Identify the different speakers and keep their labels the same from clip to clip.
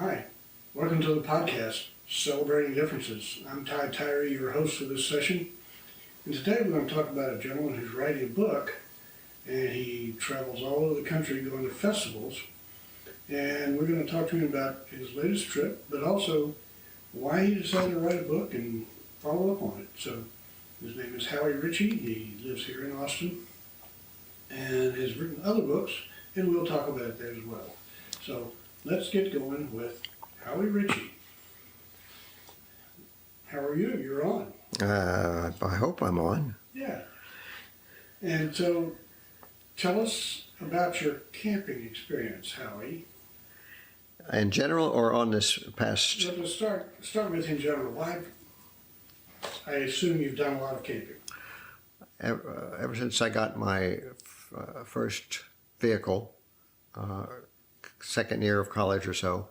Speaker 1: Hi, welcome to the podcast, Celebrating Differences. I'm Ty Tyree, your host for this session. And today we're going to talk about a gentleman who's writing a book, and he travels all over the country going to festivals. And we're going to talk to him about his latest trip, but also why he decided to write a book and follow up on it. So his name is Howie Richey. He lives here in Austin and has written other books, and we'll talk about that as well. So let's get going with Howie Richey. How are you? You're on.
Speaker 2: I hope I'm on.
Speaker 1: Yeah. And so tell us about your camping experience, Howie.
Speaker 2: In general, or on this past?
Speaker 1: Let's start with in general. I assume you've done a lot of camping.
Speaker 2: Ever since I got my first vehicle, second year of college or so.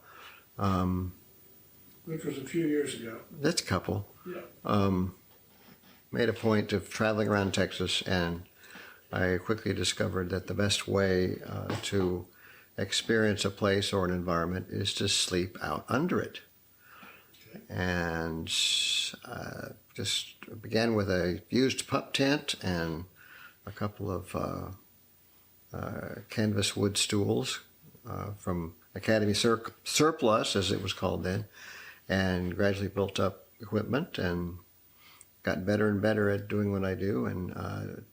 Speaker 1: Which was a few years ago.
Speaker 2: That's a couple.
Speaker 1: Yeah.
Speaker 2: Made a point of traveling around Texas, and I quickly discovered that the best way to experience a place or an environment is to sleep out under it.
Speaker 1: Okay.
Speaker 2: And just began with a used pup tent and a couple of canvas wood stools from Academy Surplus, as it was called then, and gradually built up equipment and got better and better at doing what I do. And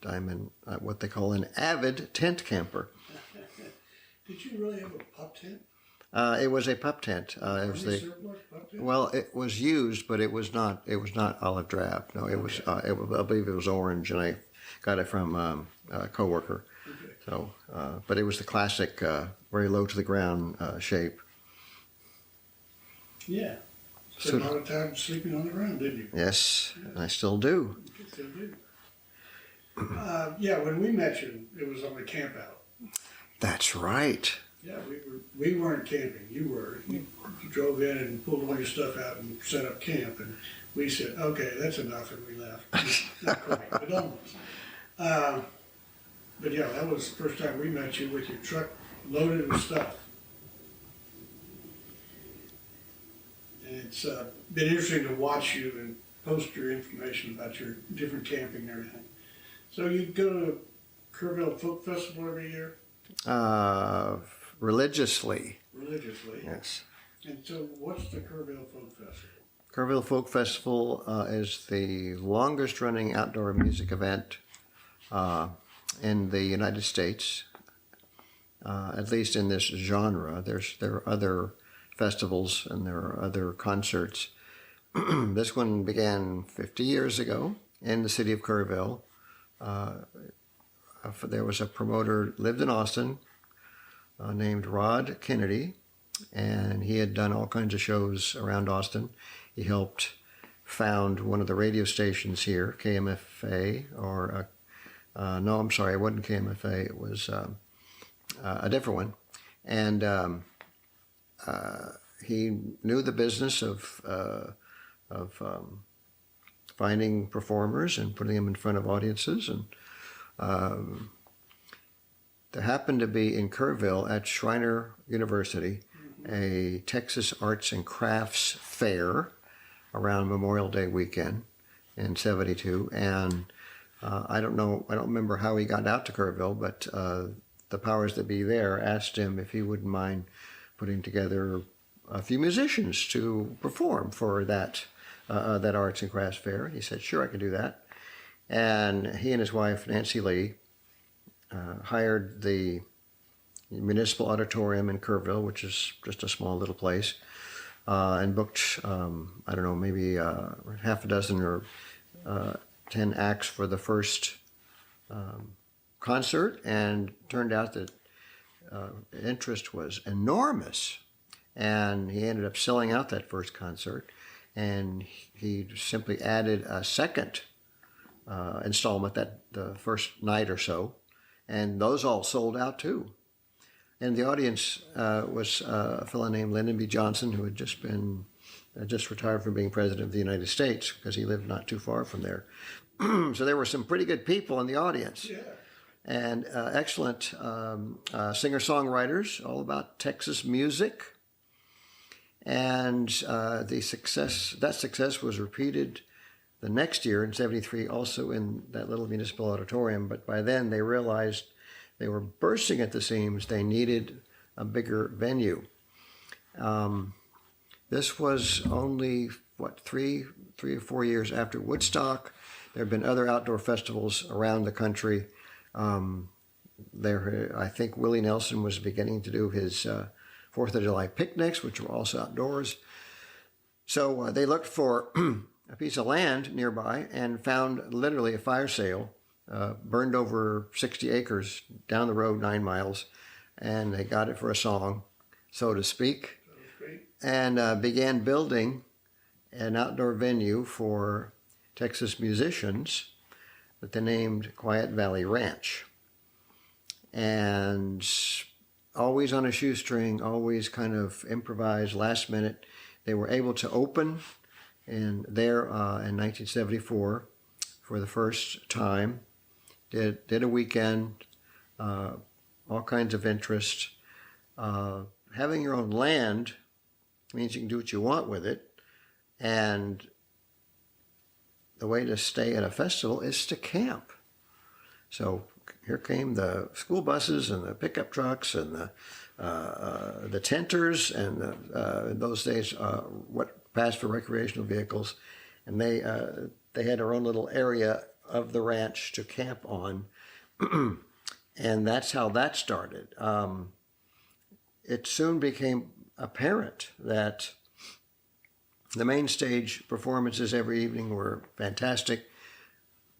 Speaker 2: I'm what they call an avid tent camper.
Speaker 1: Did you really have a pup tent?
Speaker 2: It was a pup tent.
Speaker 1: It was surplus pup tent?
Speaker 2: Well, it was used, but it was not olive drab. No, it was. I believe it was orange, and I got it from a coworker.
Speaker 1: Okay.
Speaker 2: So, but it was the classic, very low to the ground shape.
Speaker 1: Yeah. Spent a lot of time sleeping on the ground, didn't you?
Speaker 2: Yes,
Speaker 1: Yeah.
Speaker 2: and I still do.
Speaker 1: You still do. Yeah, when we met you, it was on the camp out.
Speaker 2: That's right.
Speaker 1: Yeah, we weren't camping. You were. You drove in and pulled all your stuff out and set up camp, and we said, "Okay, that's enough," and we left. Not quite, but almost. But yeah, that was the first time we met you with your truck loaded with stuff. And it's been interesting to watch you and post your information about your different camping and everything. So you go to Kerrville Folk Festival every year?
Speaker 2: Religiously.
Speaker 1: Religiously.
Speaker 2: Yes.
Speaker 1: And so what's the Kerrville Folk Festival?
Speaker 2: Kerrville Folk Festival is the longest running outdoor music event in the United States, at least in this genre. There are other festivals and there are other concerts. This one began 50 years ago in the city of Kerrville. There was a promoter, lived in Austin, named Rod Kennedy, and he had done all kinds of shows around Austin. He helped found one of the radio stations here, KMFA, or no, I'm sorry, it wasn't KMFA. It was a different one, and he knew the business of finding performers and putting them in front of audiences. And there happened to be in Kerrville at Schreiner University a Texas Arts and Crafts Fair around Memorial Day weekend in '72, and I don't remember how he got out to Kerrville, but the powers that be there asked him if he wouldn't mind putting together a few musicians to perform for that Arts and Crafts Fair. He said, "Sure, I can do that." And he and his wife, Nancy Lee, hired the Municipal Auditorium in Kerrville, which is just a small little place, and booked, I don't know, maybe half a dozen or 10 acts for the first concert, and turned out that interest was enormous. And he ended up selling out that first concert, and he simply added a second installment the first night or so, and those all sold out too. And the audience was a fellow named Lyndon B. Johnson, who had just retired from being president of the United States, because he lived not too far from there. So there were some pretty good people in the audience.
Speaker 1: Yeah.
Speaker 2: And excellent singer-songwriters, all about Texas music. And that success was repeated the next year in '73, also in that little municipal auditorium. But by then they realized they were bursting at the seams. They needed a bigger venue. This was only, 3 or 4 years after Woodstock. There have been other outdoor festivals around the country. I think Willie Nelson was beginning to do his 4th of July picnics, which were also outdoors. So they looked for a piece of land nearby and found literally a fire sale, burned over 60 acres down the road 9 miles, and they got it for a song, so to speak, and began building an outdoor venue for Texas musicians that they named Quiet Valley Ranch. And always on a shoestring, always kind of improvised, last minute, they were able to open in 1974 for the first time. Did a weekend, all kinds of interest. Having your own land means you can do what you want with it, and the way to stay at a festival is to camp. So here came the school buses and the pickup trucks and the tenters and in those days what passed for recreational vehicles, and they had their own little area of the ranch to camp on, and that's how that started. It soon became apparent that the main stage performances every evening were fantastic,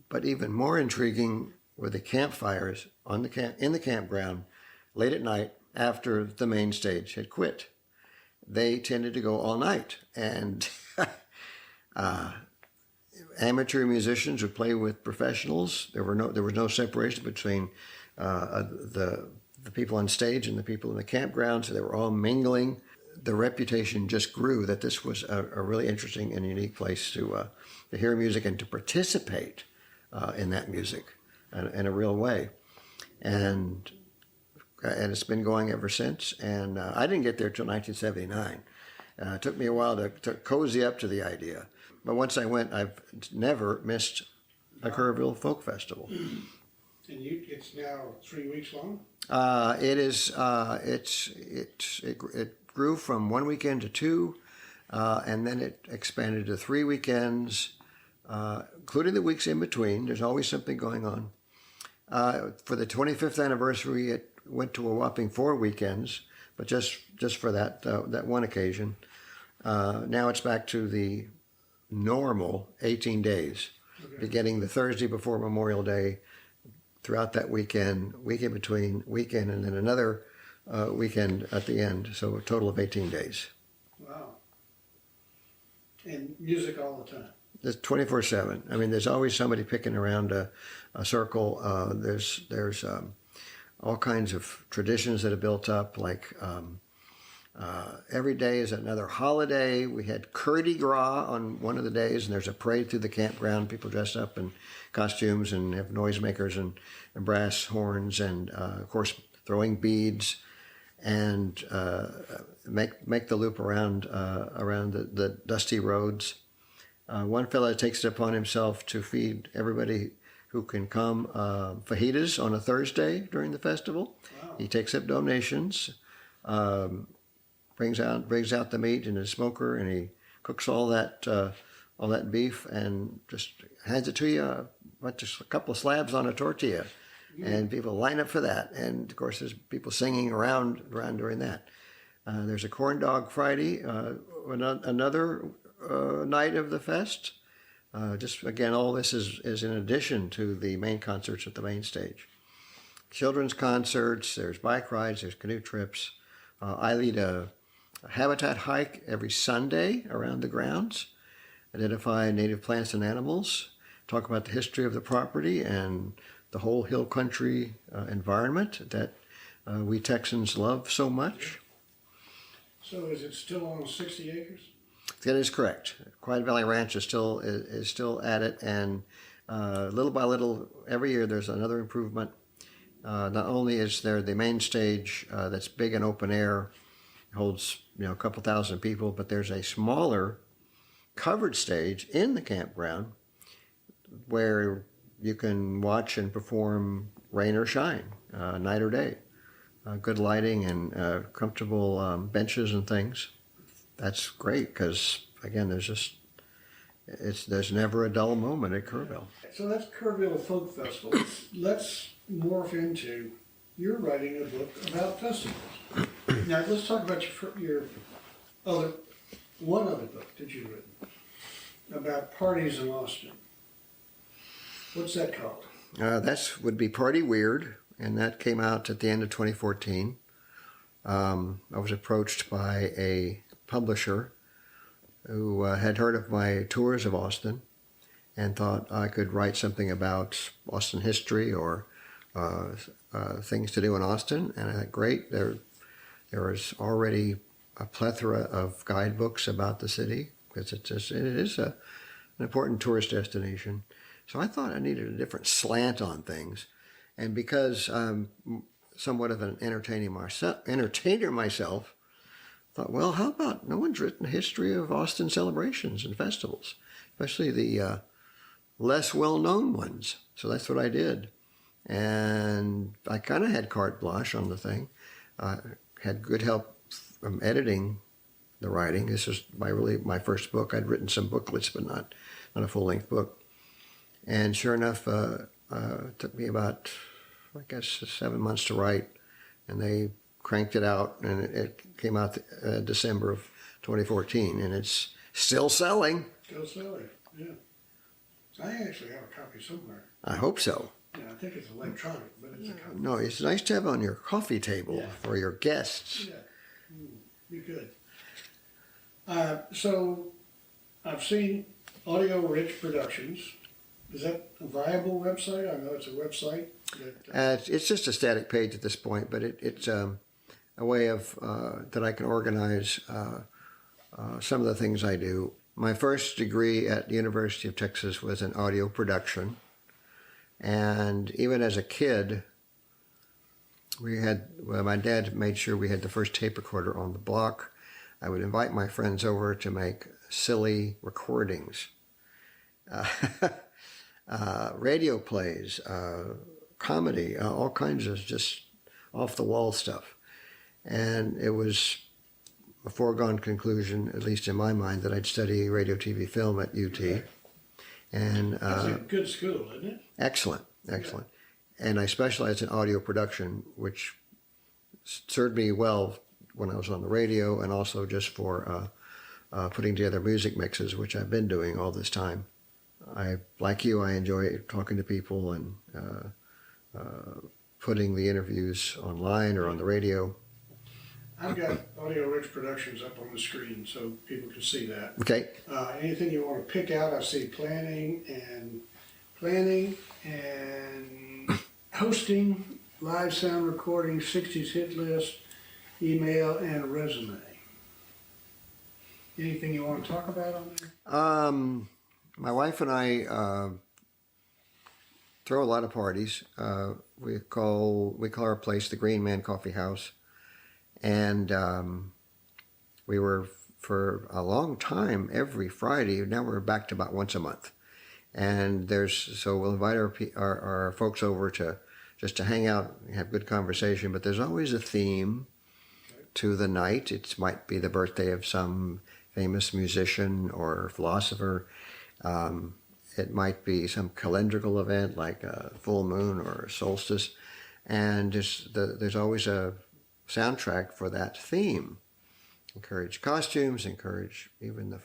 Speaker 2: but even more intriguing were the campfires in the campground late at night after the main stage had quit. They tended to go all night, and amateur musicians would play with professionals. There was no separation between the people on stage and the people in the campground, so they were all mingling. The reputation just grew that this was a really interesting and unique place to hear music and to participate in that music in a real way. And it's been going ever since. And I didn't get there till 1979. It took me a while to cozy up to the idea. But once I went, I've never missed a Kerrville Folk Festival.
Speaker 1: And it's now 3 weeks long?
Speaker 2: It grew from 1 weekend to 2, and then it expanded to 3 weekends, including the weeks in between. There's always something going on. For the 25th anniversary, it went to a whopping 4 weekends, but just for that one occasion. Now it's back to the normal 18 days, beginning the Thursday before Memorial Day, throughout that weekend between weekend, and then another weekend at the end. So a total of 18 days.
Speaker 1: Wow. And music all the time?
Speaker 2: It's 24/7. I mean, there's always somebody picking around a circle. There's all kinds of traditions that have built up, like every day is another holiday. We had Curdy Gras on one of the days, and there's a parade through the campground. People dressed up in costumes and have noisemakers and brass horns, and of course throwing beads, and make the loop around the dusty roads. One fellow takes it upon himself to feed everybody who can come fajitas on a Thursday during the festival. Wow. He takes up donations, brings out the meat in his smoker, and he cooks all that beef and just hands it to you, just a couple of slabs on a tortilla, and people line up for that. And of course, there's people singing around during that. There's a corn dog Friday, another night of the fest. Just again, all this is in addition to the main concerts at the main stage. Children's concerts, there's bike rides, there's canoe trips. I lead a habitat hike every Sunday around the grounds, identify native plants and animals, talk about the history of the property and the whole hill country environment that we Texans love so much.
Speaker 1: So is it still on 60 acres?
Speaker 2: That is correct. Quiet Valley Ranch is still at it, and little by little, every year there's another improvement. Not only is there the main stage that's big and open air, holds a couple thousand people, but there's a smaller covered stage in the campground where you can watch and perform rain or shine, night or day. Good lighting and comfortable benches and things. That's great because again, there's never a dull moment at Kerrville.
Speaker 1: So that's Kerrville Folk Festival. Let's morph into you're writing a book about festivals. Now let's talk about your one other book that you've written about parties in Austin. What's that called?
Speaker 2: That would be Party Weird, and that came out at the end of 2014. I was approached by a publisher who had heard of my tours of Austin and thought I could write something about Austin history or things to do in Austin. And I thought, great, there was already a plethora of guidebooks about the city because it is an important tourist destination. So I thought I needed a different slant on things. And because I'm somewhat of an entertainer myself, thought, well, how about no one's written a history of Austin celebrations and festivals, especially the less well-known ones. So that's what I did. And I kind of had carte blanche on the thing. Had good help from editing the writing. This was my first book. I'd written some booklets, but not a full-length book. And sure enough, it took me about, 7 months to write, and they cranked it out, and it came out December of 2014, and it's still selling.
Speaker 1: Still selling, yeah. I actually have a copy somewhere.
Speaker 2: I hope so.
Speaker 1: Yeah, I think it's electronic, but it's a copy.
Speaker 2: No, it's nice to have on your coffee table for your guests.
Speaker 1: Yeah, be good. So I've seen Audio Rich Productions. Is that a viable website? I know it's a website.
Speaker 2: It's just a static page at this point, but it's a way of that I can organize some of the things I do. My first degree at the University of Texas was in audio production, and even as a kid, my dad made sure we had the first tape recorder on the block. I would invite my friends over to make silly recordings. Radio plays, comedy, all kinds of just off-the-wall stuff. And it was a foregone conclusion, at least in my mind, that I'd study radio, TV, film at UT.
Speaker 1: Okay.
Speaker 2: And
Speaker 1: That's a good school, isn't it?
Speaker 2: Excellent. And I specialized in audio production, which served me well when I was on the radio and also just for putting together music mixes, which I've been doing all this time. Like you, I enjoy talking to people and putting the interviews online or on the radio.
Speaker 1: I've got Audio Rich Productions up on the screen so people can see that.
Speaker 2: Okay.
Speaker 1: Anything you want to pick out, I see planning and hosting, live sound recording, 60s hit list, email, and a resume. Anything you want to talk about on there?
Speaker 2: My wife and I throw a lot of parties. We call our place the Green Man Coffee House, and we were for a long time every Friday. Now we're back to about once a month, and so we'll invite our folks over to just to hang out, and have good conversation. But there's always a theme to the night. It might be the birthday of some famous musician or philosopher. It might be some calendrical event like a full moon or a solstice, and there's always a soundtrack for that theme. Encourage costumes, encourage even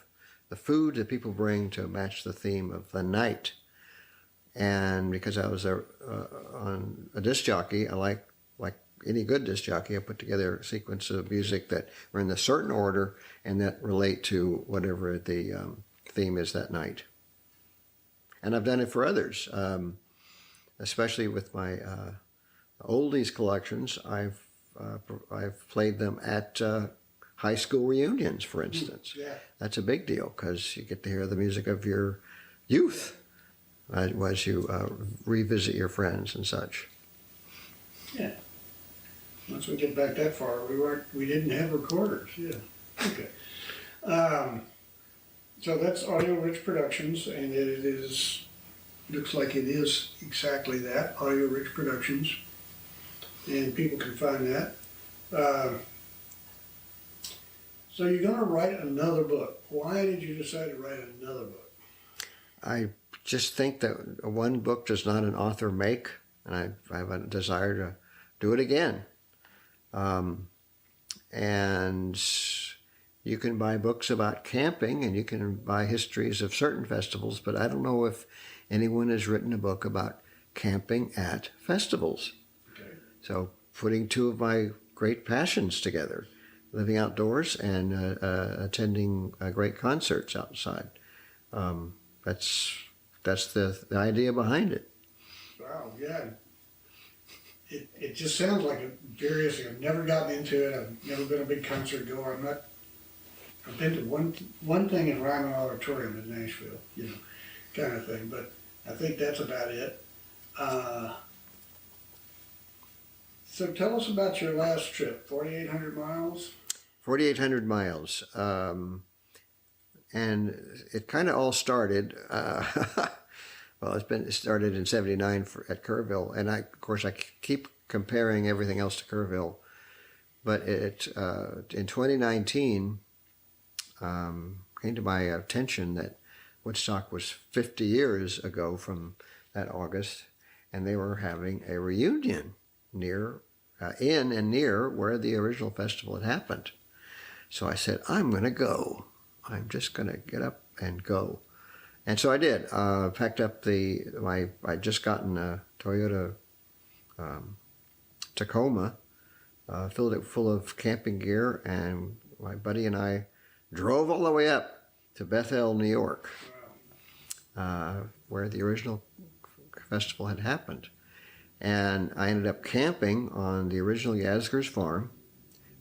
Speaker 2: the food that people bring to match the theme of the night. And because I was on a disc jockey, I like any good disc jockey, I put together a sequence of music that are in a certain order and that relate to whatever the theme is that night. And I've done it for others, especially with my oldies collections. I've played them at high school reunions, for instance.
Speaker 1: Yeah.
Speaker 2: That's a big deal because you get to hear the music of your youth as you revisit your friends and such.
Speaker 1: Yeah. Once we get back that far, we didn't have recorders. Yeah. Okay. So that's Audio Rich Productions, and looks like it is exactly that, Audio Rich Productions, and people can find that. So you're going to write another book. Why did you decide to write another book?
Speaker 2: I just think that one book does not an author make, and I have a desire to do it again. And you can buy books about camping, and you can buy histories of certain festivals, but I don't know if anyone has written a book about camping at festivals.
Speaker 1: Okay.
Speaker 2: So putting two of my great passions together, living outdoors and attending great concerts outside. That's the idea behind it.
Speaker 1: Wow, yeah. It just sounds like a various thing. I've never gotten into it. I've never been a big concert goer. I've been to one thing in Ryman Auditorium in Nashville, kind of thing. But I think that's about it. So tell us about your last trip, 4,800 miles.
Speaker 2: 4,800 miles. And it kind of all started, well, it started in 79 at Kerrville. And of course, I keep comparing everything else to Kerrville. But in 2019, came to my attention that Woodstock was 50 years ago from that August, and they were having a reunion in and near where the original festival had happened. So I said, I'm going to go. I'm just going to get up and go. And so I did. Packed up I'd just gotten a Toyota Tacoma, filled it full of camping gear, and my buddy and I drove all the way up to Bethel, New York, where the original festival had happened. And I ended up camping on the original Yasgur's farm,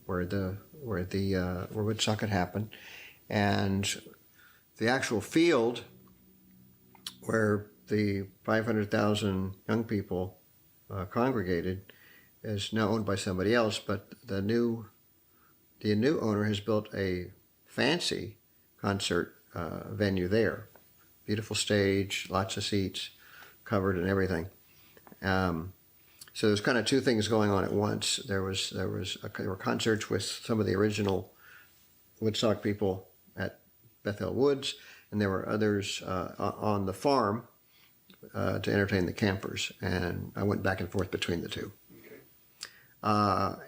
Speaker 2: where Woodstock had happened, and the actual field where the 500,000 young people congregated is now owned by somebody else. But the new owner has built a fancy concert venue there, beautiful stage, lots of seats, covered and everything. So there's kind of two things going on at once. There were concerts with some of the original Woodstock people at Bethel Woods, and there were others on the farm to entertain the campers. And I went back and forth between the two. Okay.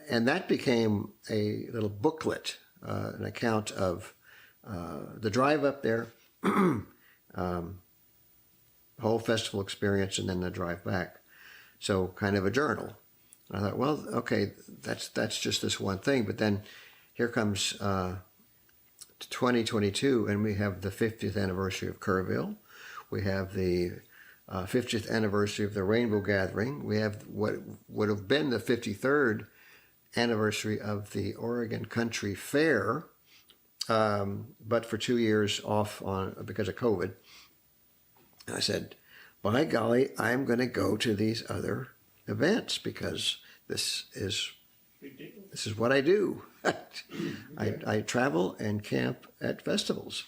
Speaker 2: And that became a little booklet, an account of the drive up there, whole festival experience, and then the drive back. So kind of a journal. And I thought, well, okay, that's just this one thing. But then here comes 2022, and we have the 50th anniversary of Kerrville. We have the 50th anniversary of the Rainbow Gathering. We have what would have been the 53rd anniversary of the Oregon Country Fair, but for 2 years off because of COVID. And I said, by golly, I'm going to go to these other events because this is what I do. I travel and camp at festivals.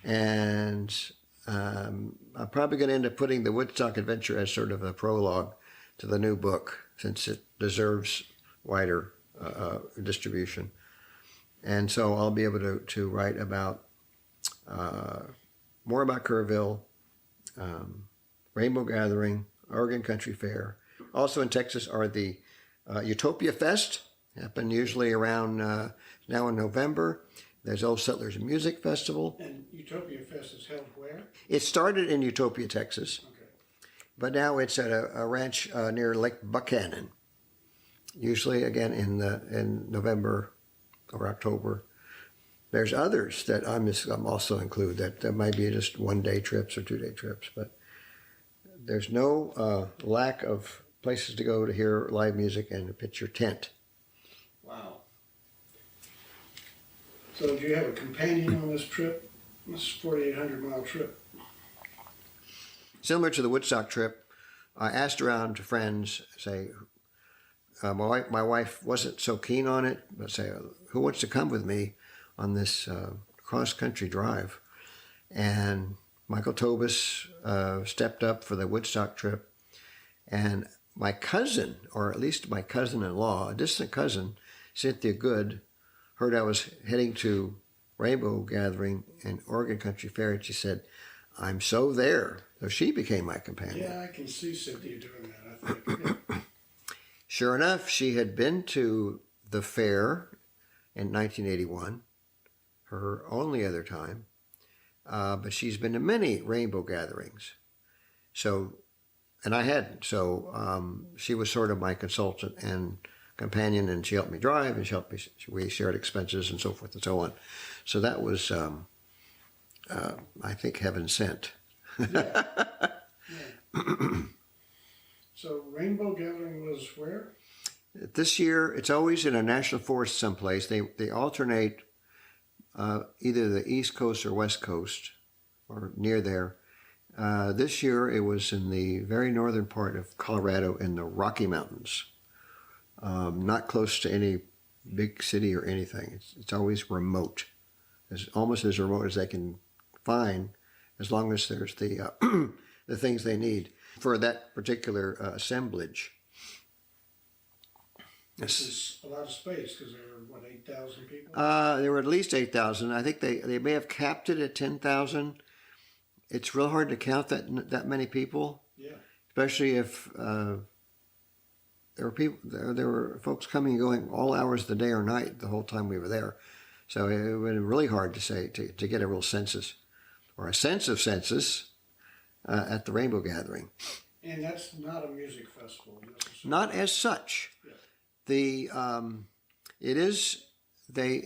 Speaker 2: And I'm probably going to end up putting the Woodstock Adventure as sort of a prologue to the new book, since it deserves wider distribution. And so I'll be able to write about more about Kerrville, Rainbow Gathering, Oregon Country Fair. Also in Texas are the Utopia Fest, happen usually around now in November. There's Old Settlers Music Festival.
Speaker 1: And Utopia Fest is held where?
Speaker 2: It started in Utopia, Texas,
Speaker 1: Okay.
Speaker 2: but now it's at a ranch near Lake Buchanan. Usually, again, in November or October. There's others that I'm also include that might be just 1-day trips or 2-day trips, but there's no lack of places to go to hear live music and to pitch your tent.
Speaker 1: Wow. So do you have a companion on this trip? This 4,800 mile trip.
Speaker 2: Similar to the Woodstock trip, I asked around to friends, say, my wife wasn't so keen on it, but say, who wants to come with me on this cross-country drive? And Michael Tobis stepped up for the Woodstock trip. And my cousin, or at least my cousin-in-law, a distant cousin, Cynthia Good, heard I was heading to Rainbow Gathering and Oregon Country Fair, and she said, I'm so there. So she became my companion.
Speaker 1: Yeah, I can see Cynthia doing that, I think. Yeah.
Speaker 2: Sure enough, she had been to the fair in 1981, her only other time, but she's been to many rainbow gatherings. So, and I hadn't. So she was sort of my consultant and companion, and she helped me drive, and we shared expenses and so forth and so on. So that was, I think, heaven sent.
Speaker 1: Yeah. Yeah. So Rainbow Gathering was where?
Speaker 2: This year, it's always in a national forest someplace. They alternate either the East Coast or West Coast, or near there. This year, it was in the very northern part of Colorado in the Rocky Mountains. Not close to any big city or anything. It's always remote. It's almost as remote as they can find, as long as there's the the things they need for that particular assemblage.
Speaker 1: This is a lot of space because there were, what, 8,000 people?
Speaker 2: There were at least 8,000. I think they may have capped it at 10,000. It's real hard to count that many people.
Speaker 1: Yeah.
Speaker 2: Especially if there were folks coming and going all hours of the day or night the whole time we were there. So it would have been really hard to say to get a real census or a sense of census at the Rainbow Gathering.
Speaker 1: And that's not a music festival necessarily.
Speaker 2: Not as such.
Speaker 1: Yeah.
Speaker 2: It is. They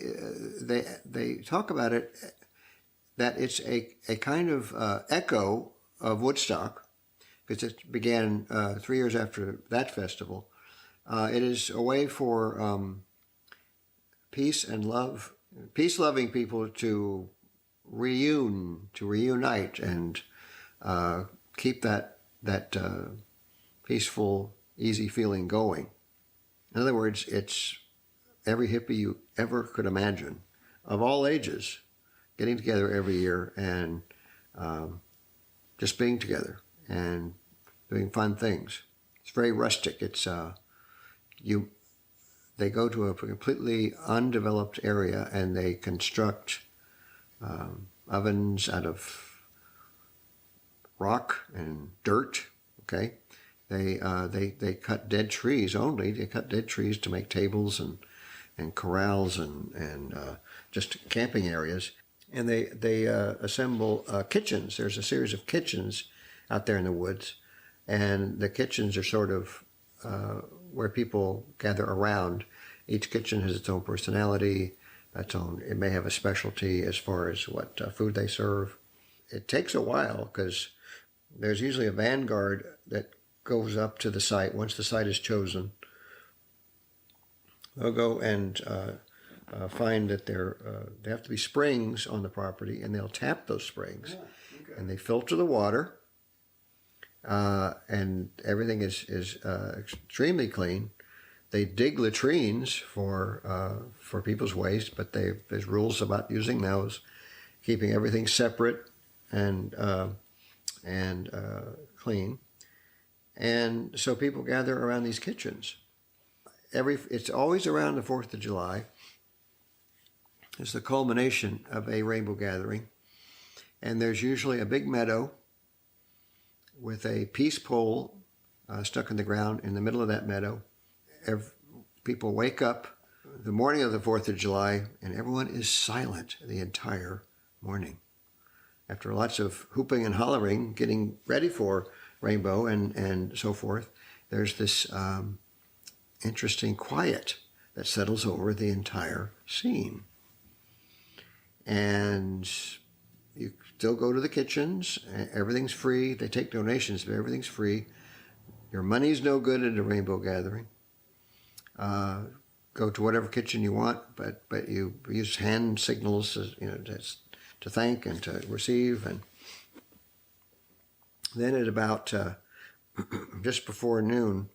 Speaker 2: talk about it that it's a kind of echo of Woodstock, because it began 3 years after that festival. It is a way for peace-loving people to reunite and keep that peaceful, easy feeling going. In other words, it's every hippie you ever could imagine, of all ages, getting together every year and just being together and doing fun things. It's very rustic. They go to a completely undeveloped area and they construct ovens out of rock and dirt. Okay, they cut dead trees only. They cut dead trees to make tables and corrals and just camping areas. And they assemble kitchens. There's a series of kitchens out there in the woods, and the kitchens are sort of where people gather around. Each kitchen has its own personality, it may have a specialty as far as what food they serve. It takes a while because there's usually a vanguard that goes up to the site. Once the site is chosen, they'll go and find that there have to be springs on the property, and they'll tap those springs.
Speaker 1: Yeah, okay.
Speaker 2: And they filter the water, and everything is extremely clean. They dig latrines for people's waste, but there's rules about using those, keeping everything separate and clean. And so people gather around these kitchens. It's always around the 4th of July. It's the culmination of a rainbow gathering. And there's usually a big meadow with a peace pole stuck in the ground in the middle of that meadow. People wake up the morning of the 4th of July, and everyone is silent the entire morning. After lots of hooping and hollering, getting ready for Rainbow and so forth, there's this interesting quiet that settles over the entire scene. And you still go to the kitchens. Everything's free. They take donations, but everything's free. Your money's no good at a rainbow gathering. Go to whatever kitchen you want, but you use hand signals to thank and to receive. And then at about just before noon,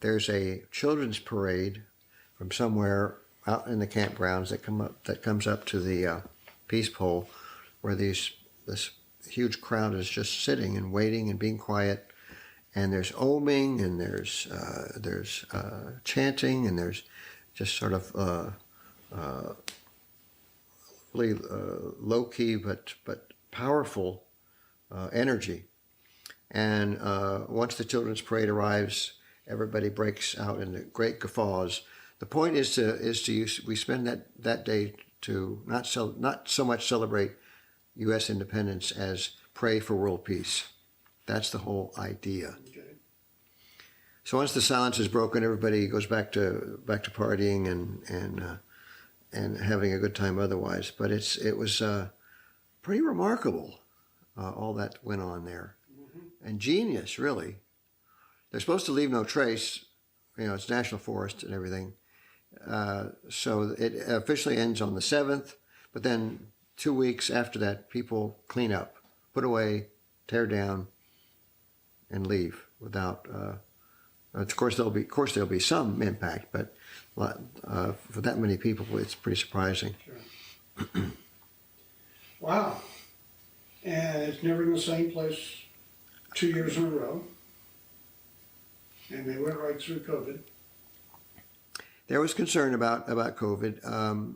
Speaker 2: there's a children's parade from somewhere out in the campgrounds that comes up to the peace pole, where this huge crowd is just sitting and waiting and being quiet, and there's oming and there's chanting, and there's just sort of really low key but powerful energy. And once the children's parade arrives, everybody breaks out into great guffaws. The point is we spend that day to not so much celebrate U.S. independence as pray for world peace. That's the whole idea.
Speaker 1: Okay.
Speaker 2: So once the silence is broken, everybody goes back to partying and having a good time otherwise. But it was pretty remarkable, all that went on there, and genius, really. They're supposed to leave no trace. It's national forest and everything. So it officially ends on the 7th, but then 2 weeks after that, people clean up, put away, tear down, and leave without. Of course, there'll be some impact, but for that many people, it's pretty surprising.
Speaker 1: Sure. Wow. And it's never in the same place 2 years in a row. And they went right through COVID.
Speaker 2: There was concern about COVID.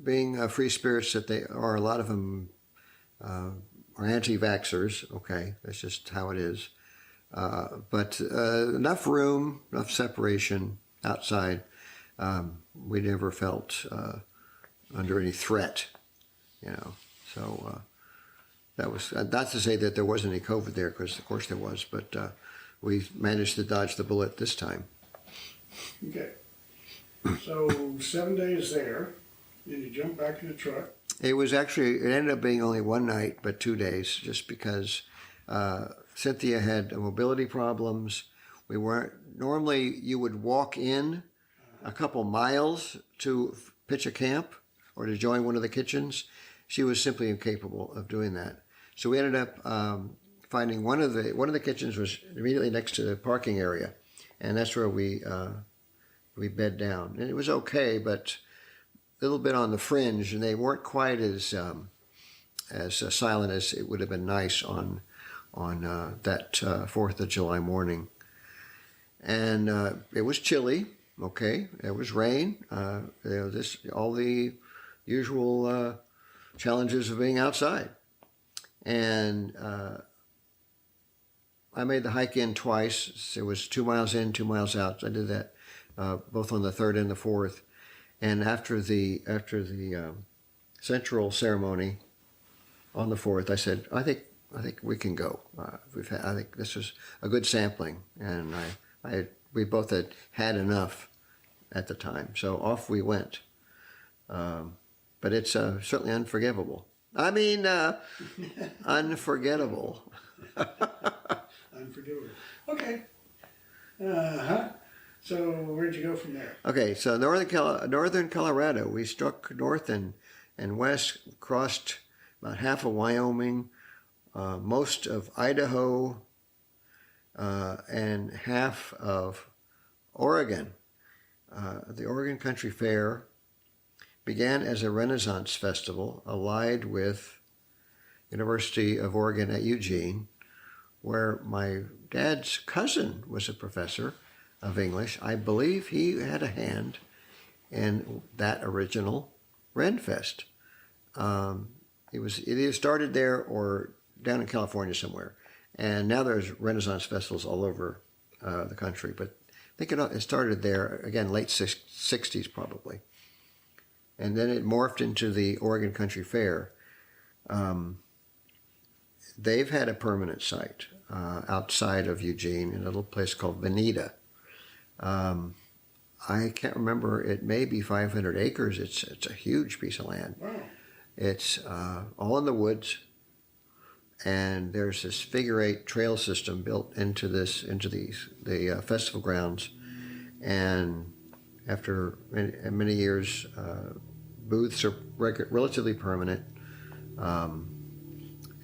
Speaker 2: Being free spirits that they are, a lot of them are anti-vaxxers. Okay, that's just how it is. But enough room, enough separation outside. We never felt under any threat, So that was not to say that there wasn't any COVID there, because of course there was, but we managed to dodge the bullet this time.
Speaker 1: Okay. So 7 days there, then you jump back in the truck.
Speaker 2: It ended up being only one night, but 2 days, just because Cynthia had mobility problems. We weren't, normally you would walk in a couple miles to pitch a camp or to join one of the kitchens. She was simply incapable of doing that. So we ended up finding one of the kitchens was immediately next to the parking area, and that's where we bed down. And it was okay, but a little bit on the fringe, and they weren't quite as silent as it would have been nice on that 4th of July morning. And it was chilly. Okay, there was rain. All the usual challenges of being outside. And I made the hike in twice. It was 2 miles in, 2 miles out. I did that both on the 3rd and the 4th. And after the central ceremony on the 4th, I said, I think we can go. I think this was a good sampling, and we both had enough at the time, so off we went. But it's certainly unforgivable. I mean, unforgettable.
Speaker 1: Unforgivable. Okay. So where'd you go from there?
Speaker 2: Okay, so northern Colorado. We struck north and west, crossed about half of Wyoming, most of Idaho, and half of Oregon. The Oregon Country Fair began as a Renaissance festival allied with University of Oregon at Eugene, where my dad's cousin was a professor of English. I believe he had a hand in that original Renfest. It either started there or down in California somewhere, and now there's Renaissance festivals all over the country. But I think it started there again, late 60s probably, and then it morphed into the Oregon Country Fair. They've had a permanent site outside of Eugene in a little place called Veneta. I can't remember. It may be 500 acres. It's a huge piece of land.
Speaker 1: Wow.
Speaker 2: It's all in the woods, and there's this figure-8 trail system built into the festival grounds. And after many years, booths are relatively permanent,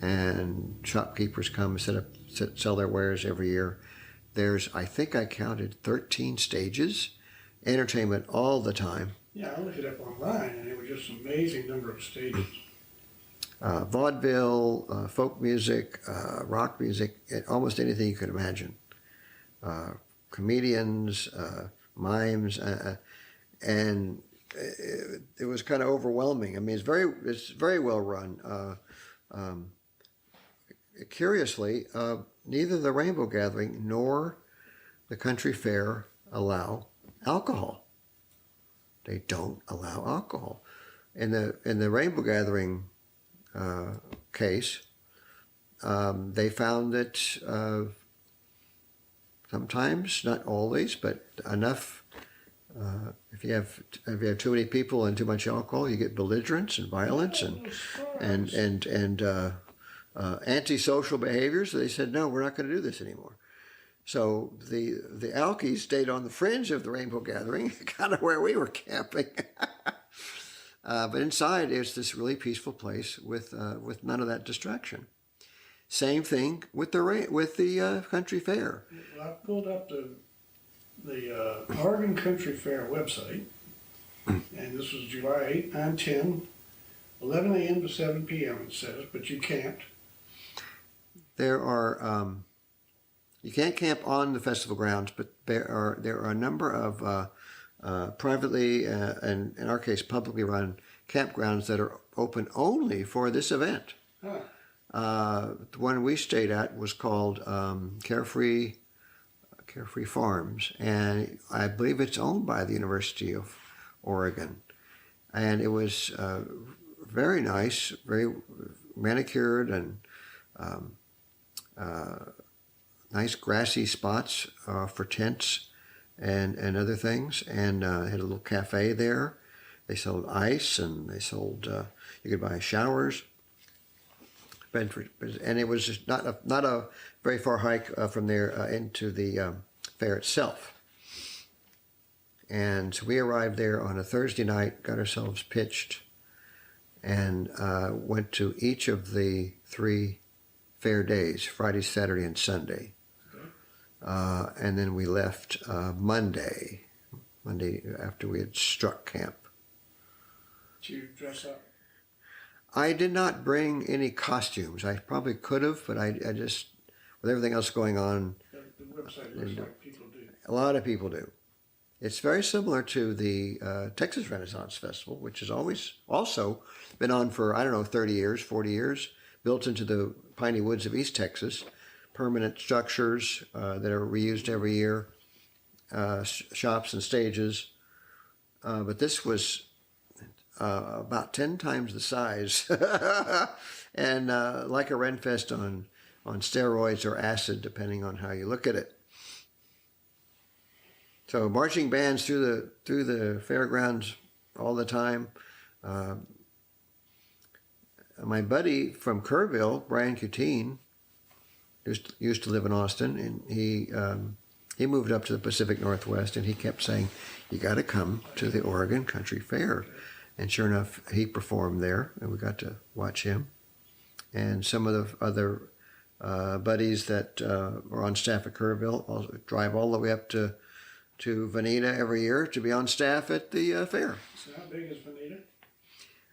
Speaker 2: and shopkeepers come sell their wares every year. There's, I think I counted 13 stages, entertainment all the time.
Speaker 1: Yeah, I looked it up online, and it was just an amazing number of stages.
Speaker 2: Vaudeville, folk music, rock music, almost anything you could imagine. Comedians, mimes, and it was kind of overwhelming. I mean, it's very well run. Curiously, neither the Rainbow Gathering nor the Country Fair allow alcohol. They don't allow alcohol. In the Rainbow Gathering case, they found that sometimes, not always, but enough. If you have too many people and too much alcohol, you get belligerence and violence and antisocial behaviors. So they said, no, we're not going to do this anymore. So the Alkies stayed on the fringe of the Rainbow Gathering, kind of where we were camping. But inside, it's this really peaceful place with none of that distraction. Same thing with the Country Fair.
Speaker 1: Well, I pulled up the Oregon Country Fair website, and this was July 8, 9, 10, 11 a.m. to 7 p.m. it says, but you can't.
Speaker 2: There are you can't camp on the festival grounds, but there are a number of privately and in our case publicly run campgrounds that are open only for this event.
Speaker 1: Huh.
Speaker 2: The one we stayed at was called Carefree Farms, and I believe it's owned by the University of Oregon. And it was very nice, very manicured, and nice grassy spots for tents and other things. And they had a little cafe there. They sold ice, and they sold, you could buy showers. And it was just not a very far hike from there into the fair itself. And so we arrived there on a Thursday night, got ourselves pitched, and went to each of the 3 fair days, Friday, Saturday, and Sunday. And then we left Monday after we had struck camp.
Speaker 1: Did you dress up?
Speaker 2: I did not bring any costumes. I probably could have, but I just, with everything else going on.
Speaker 1: The website looks like people do.
Speaker 2: A lot of people do. It's very similar to the Texas Renaissance Festival, which has always also been on for, 30 years, 40 years, built into the piney woods of East Texas, permanent structures that are reused every year, shops and stages. But this was about 10 times the size and like a Renfest on steroids or acid, depending on how you look at it. So marching bands through the fairgrounds all the time. My buddy from Kerrville, Brian Cutine, used to live in Austin, and he moved up to the Pacific Northwest, and he kept saying, "You got to come to the Oregon Country Fair." And sure enough, he performed there, and we got to watch him. And some of the other buddies that were on staff at Kerrville also drive all the way up to Veneta every year to be on staff at the fair.
Speaker 1: So how big is Veneta?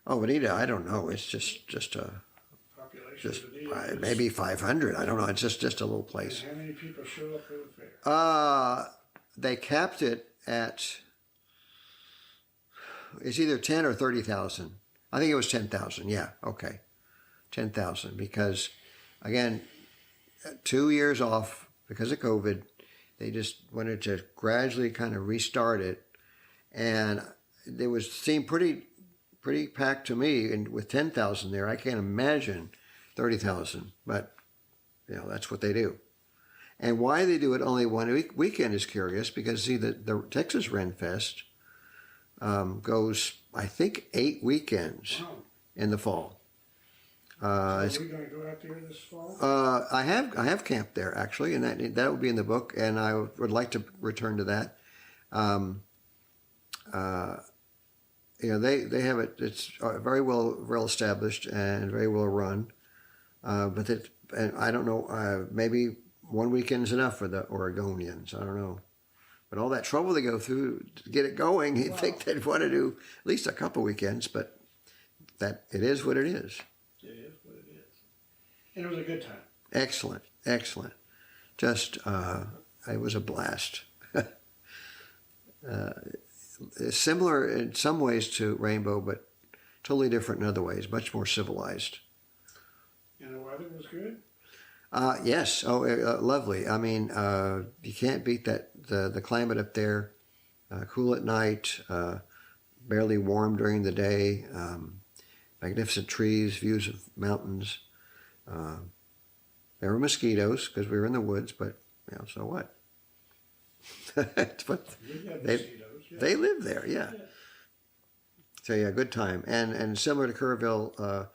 Speaker 2: Oh, Veneta, I don't know. It's just a
Speaker 1: Population of Veneta is-
Speaker 2: maybe 500. I don't know. It's just a little place.
Speaker 1: And how many people show up for the fair?
Speaker 2: They capped it at, it's either 10 or 30,000. I think it was 10,000. Yeah, okay. 10,000 because, again, 2 years off because of COVID. They just wanted to gradually kind of restart it. And it seemed pretty packed to me. And with 10,000 there, I can't imagine 30,000. But, that's what they do. And why they do it only one weekend is curious because, see, the Texas Renfest goes, I think, 8 weekends in the fall.
Speaker 1: Are we going to go out there this fall?
Speaker 2: I have camped there actually, and that will be in the book, and I would like to return to that. They have it. It's very well established and very well run. And I don't know. Maybe one weekend's enough for the Oregonians. I don't know. But all that trouble they go through to get it going, you'd think they'd want to do at least a couple weekends, but that it is what it is.
Speaker 1: It is what it is. And it was a good time.
Speaker 2: Excellent, excellent. Just, it was a blast. Similar in some ways to Rainbow, but totally different in other ways, much more civilized.
Speaker 1: And the weather was good?
Speaker 2: Yes. Oh, lovely. I mean, you can't beat that. The climate up there, cool at night, barely warm during the day. Magnificent trees, views of mountains. There were mosquitoes because we were in the woods, but so what? But they live there. Yeah. So yeah, good time. And similar to Kerrville,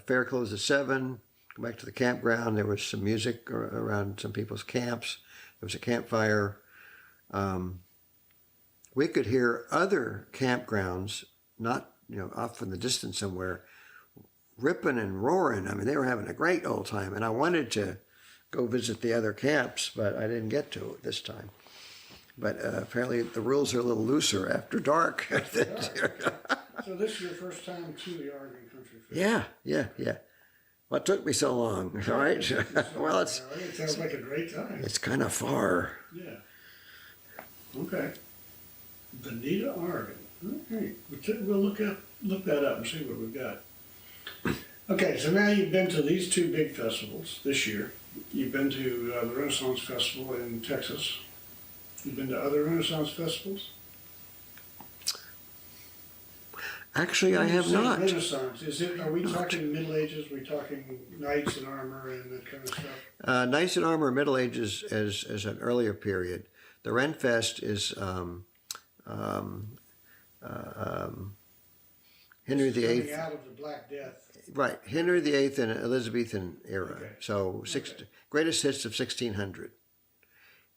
Speaker 2: fair closed at 7. Go back to the campground. There was some music around some people's camps. There was a campfire. We could hear other campgrounds, not off in the distance somewhere, ripping and roaring. I mean, they were having a great old time. And I wanted to go visit the other camps, but I didn't get to it this time. But apparently the rules are a little looser after dark.
Speaker 1: So this is your first time to the Oregon Country Fair?
Speaker 2: Yeah. What took me so long, all right? Well,
Speaker 1: it sounds like a great time.
Speaker 2: It's kind of far.
Speaker 1: Yeah. Okay. Bonita, Oregon. Okay. We'll look that up and see what we've got. Okay, so now you've been to these two big festivals this year. You've been to the Renaissance Festival in Texas. You've been to other Renaissance festivals?
Speaker 2: Actually, I have not.
Speaker 1: Renaissance, are we talking Middle Ages? Are we talking knights in armor and that kind of stuff?
Speaker 2: Knights in armor, Middle Ages is an earlier period. The Renfest is Henry VIII.
Speaker 1: Coming out of the Black Death.
Speaker 2: Right, Henry VIII and Elizabethan era.
Speaker 1: Okay.
Speaker 2: So greatest hits of 1600.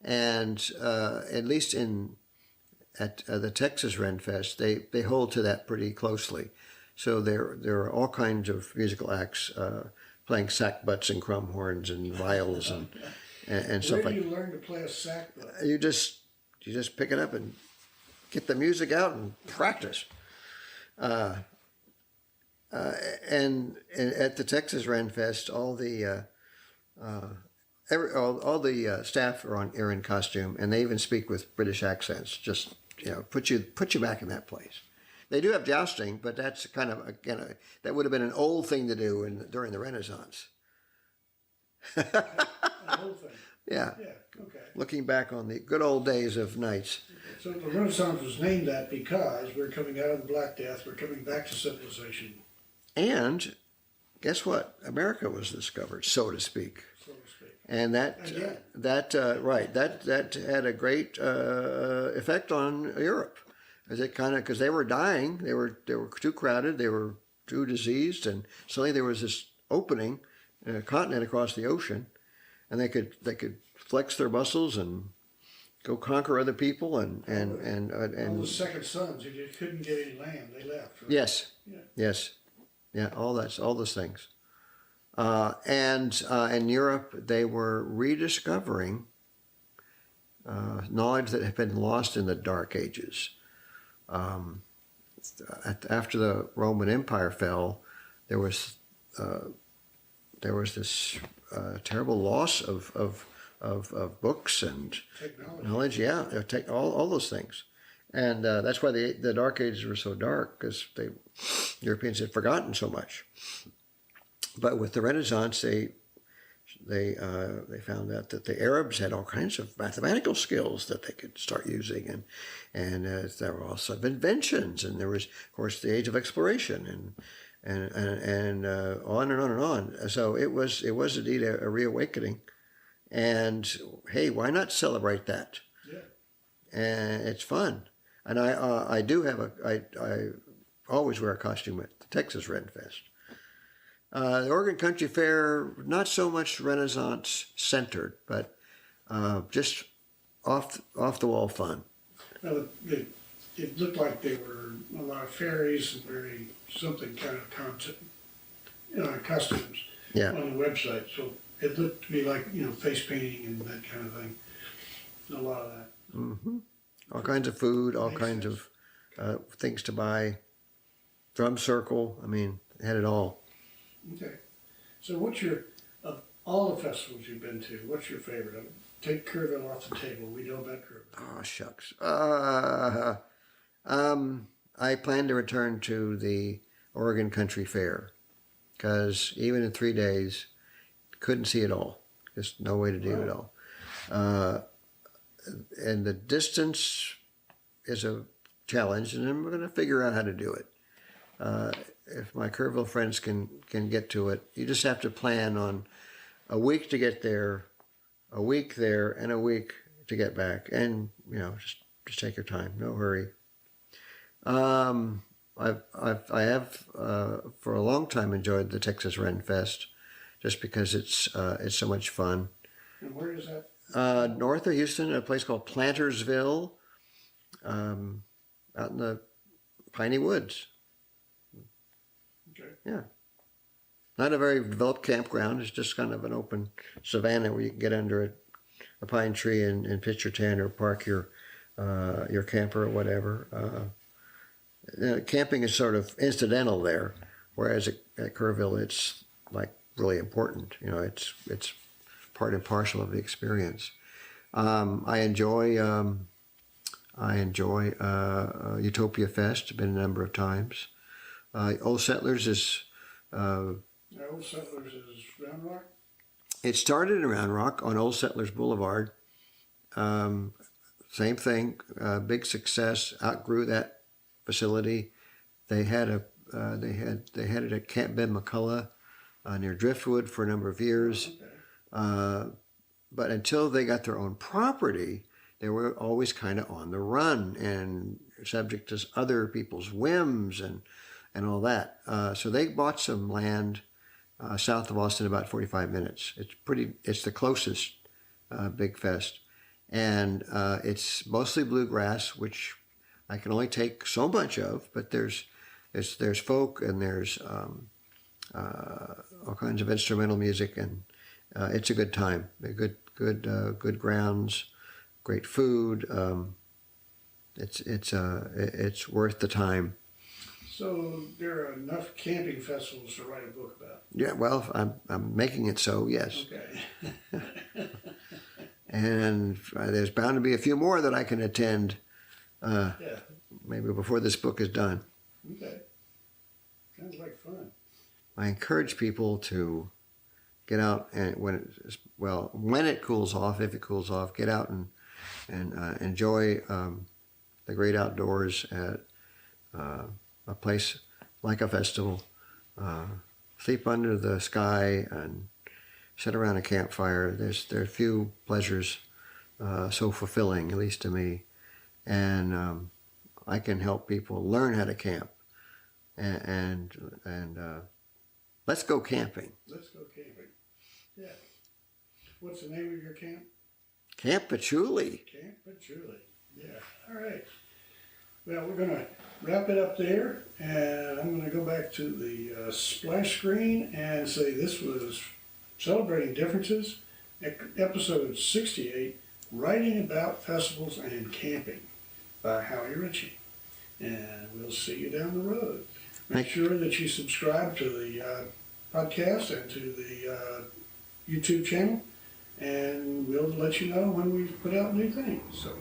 Speaker 2: And at least at the Texas Renfest, they hold to that pretty closely. So there are all kinds of musical acts playing sackbuts and crumhorns and viols and stuff like that.
Speaker 1: Where do you learn to play a sackbut?
Speaker 2: You just pick it up and get the music out and practice. And at the Texas Renfest, all the staff are in costume, and they even speak with British accents. Just put you back in that place. They do have jousting, but that's kind of that would have been an old thing to do during the Renaissance.
Speaker 1: An old thing.
Speaker 2: Yeah.
Speaker 1: Yeah. Okay.
Speaker 2: Looking back on the good old days of knights.
Speaker 1: So the Renaissance was named that because we're coming out of the Black Death. We're coming back to civilization.
Speaker 2: And guess what? America was discovered, so to speak.
Speaker 1: So to speak.
Speaker 2: And that had a great effect on Europe, because they were dying, they were too crowded, they were too diseased, and suddenly there was this opening, a continent across the ocean, and they could flex their muscles and go conquer other people and
Speaker 1: all the second sons who just couldn't get any land, they left. Right?
Speaker 2: Yes.
Speaker 1: Yeah.
Speaker 2: Yes. Yeah. All those things. And in Europe, they were rediscovering knowledge that had been lost in the Dark Ages. After the Roman Empire fell, there was this terrible loss of books and
Speaker 1: Technology.
Speaker 2: knowledge. Yeah, all those things, and that's why the Dark Ages were so dark, because Europeans had forgotten so much. But with the Renaissance, they found out that the Arabs had all kinds of mathematical skills that they could start using, and there were also inventions, and there was, of course, the age of exploration, and on and on and on. So it was indeed a reawakening, and hey, why not celebrate that?
Speaker 1: Yeah.
Speaker 2: And it's fun, and I always wear a costume at the Texas Renfest. The Oregon Country Fair, not so much Renaissance centered, but just off the wall fun.
Speaker 1: Well, it looked like there were a lot of fairies and something kind of costumes
Speaker 2: Yeah.
Speaker 1: on the website. So it looked to me like, face painting and that kind of thing. A lot of that.
Speaker 2: Hmm. All kinds of food, all
Speaker 1: Makes
Speaker 2: kinds
Speaker 1: sense.
Speaker 2: of things to buy. Drum circle. I mean, had it all.
Speaker 1: Okay. So of all the festivals you've been to, what's your favorite? Take Kerrville off the table. We know about Kerrville.
Speaker 2: Oh shucks. I plan to return to the Oregon Country Fair because even in 3 days, couldn't see it all. Just no way to do it all. Uh, and the distance is a challenge, and then we're going to figure out how to do it. If my Kerrville friends can get to it, you just have to plan on a week to get there, a week there, and a week to get back, and just take your time, no hurry. I have for a long time enjoyed the Texas Ren Fest, just because it's so much fun.
Speaker 1: And where is that?
Speaker 2: North of Houston, a place called Plantersville, out in the piney woods.
Speaker 1: Okay.
Speaker 2: Yeah. Not a very developed campground. It's just kind of an open savanna where you can get under a pine tree and pitch your tent or park your camper or whatever. Camping is sort of incidental there, whereas at Kerrville it's like really important. It's part and parcel of the experience. I enjoy Utopia Fest. Been a number of times. Old Settlers is.
Speaker 1: Old Settlers is Round Rock?
Speaker 2: It started in Round Rock on Old Settlers Boulevard. Same thing, big success. Outgrew that facility. They had it at Camp Ben McCullough near Driftwood for a number of years.
Speaker 1: Okay.
Speaker 2: But until they got their own property, they were always kind of on the run and subject to other people's whims and all that. So they bought some land south of Austin, about 45 minutes. It's the closest big fest. And it's mostly bluegrass, which I can only take so much of, but there's folk and there's all kinds of instrumental music, and it's a good time. Good grounds, great food. It's worth the time.
Speaker 1: So there are enough camping festivals to write a book about.
Speaker 2: Yeah, well, I'm making it so, yes.
Speaker 1: Okay.
Speaker 2: And there's bound to be a few more that I can attend.
Speaker 1: Yeah.
Speaker 2: Maybe before this book is done.
Speaker 1: Okay. Sounds like fun.
Speaker 2: I encourage people to get out and when it cools off, if it cools off, get out and enjoy the great outdoors at a place like a festival. Sleep under the sky and sit around a campfire. There are few pleasures so fulfilling, at least to me, and I can help people learn how to camp and let's go camping.
Speaker 1: Let's go camping. Yeah. What's the name of your camp?
Speaker 2: Camp Patchouli.
Speaker 1: Camp Patchouli. Yeah. All right. Well, we're going to wrap it up there, and I'm going to go back to the splash screen and say this was Celebrating Differences, episode 68, Writing About Festivals and Camping by Howie Richey. And we'll see you down the road. Make sure that you subscribe to the podcast and to the YouTube channel, and we'll let you know when we put out new things. So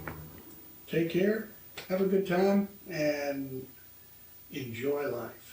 Speaker 1: take care, have a good time, and enjoy life.